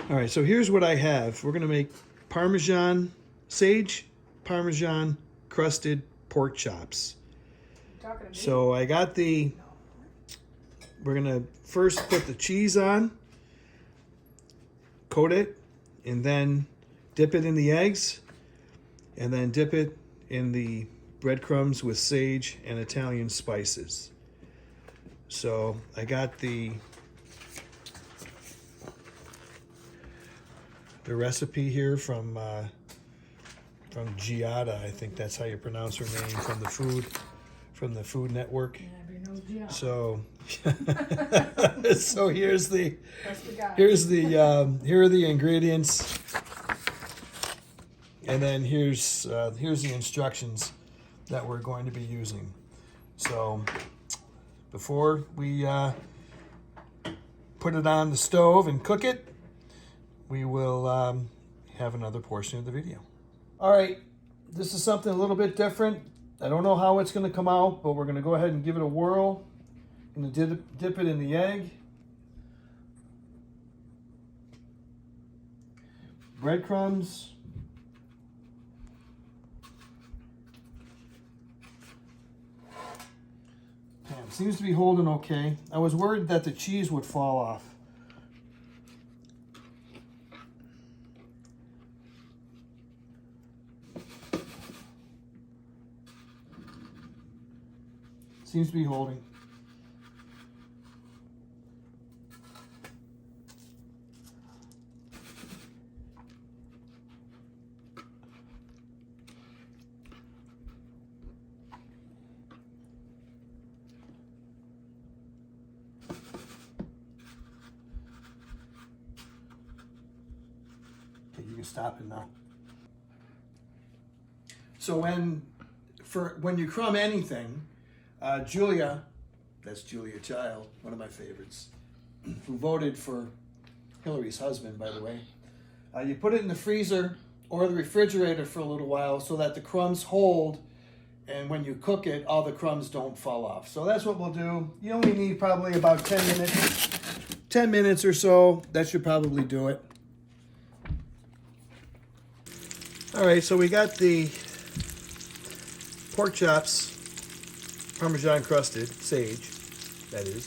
All right, so here's what I have. We're gonna make sage Parmesan crusted pork chops. So I got we're gonna first put the cheese on, coat it, and then dip it in the eggs, and then dip it in the breadcrumbs with sage and Italian spices. So I got the recipe here from Giada. I think that's how you pronounce her name, from the Food Network. So so here are the ingredients, and then here's the instructions that we're going to be using. So before we put it on the stove and cook it, we will have another portion of the video. All right, this is something a little bit different. I don't know how it's going to come out, but we're going to go ahead and give it a whirl. I'm going to dip it in the egg. Breadcrumbs. Pan seems to be holding okay. I was worried that the cheese would fall off. Seems to be holding. Okay, you can stop it now. So when you crumb anything, Julia, that's Julia Child, one of my favorites, who voted for Hillary's husband, by the way. You put it in the freezer or the refrigerator for a little while so that the crumbs hold, and when you cook it, all the crumbs don't fall off. So that's what we'll do. You only need probably about 10 minutes. 10 minutes or so, that should probably do it. All right, so we got the pork chops, Parmesan crusted, sage, that is,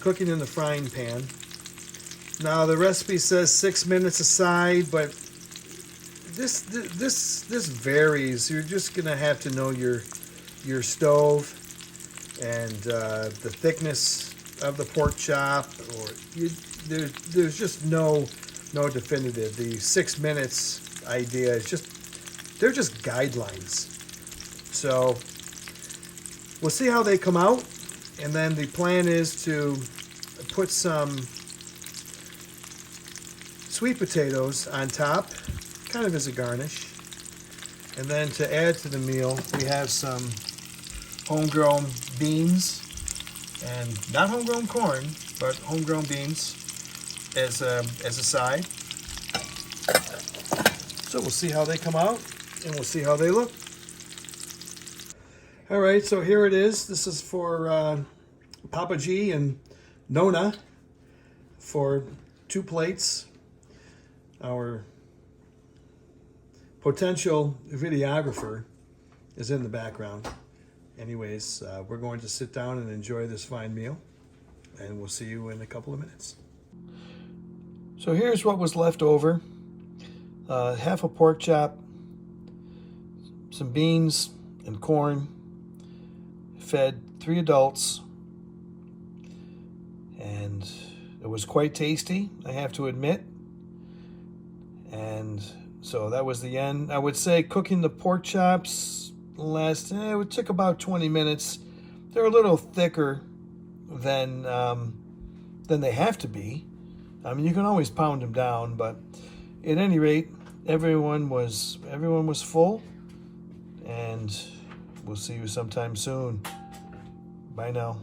cooking in the frying pan. Now the recipe says 6 minutes aside, but this varies. You're just gonna have to know your stove and the thickness of the pork chop, or there's just no definitive. The 6 minutes idea is they're just guidelines. So we'll see how they come out, and then the plan is to put some sweet potatoes on top, kind of as a garnish. And then to add to the meal, we have some homegrown beans, and not homegrown corn, but homegrown beans as a side. So we'll see how they come out, and we'll see how they look. All right, so here it is. This is for Papa G and Nona for 2 plates. Our potential videographer is in the background. Anyways, we're going to sit down and enjoy this fine meal, and we'll see you in a couple of minutes. So here's what was left over. Half a pork chop, some beans and corn, fed 3 adults, and it was quite tasty, I have to admit. And so that was the end. I would say cooking the pork chops it took about 20 minutes. They're a little thicker than they have to be. I mean, you can always pound them down, but at any rate, everyone was full, and we'll see you sometime soon. Bye now.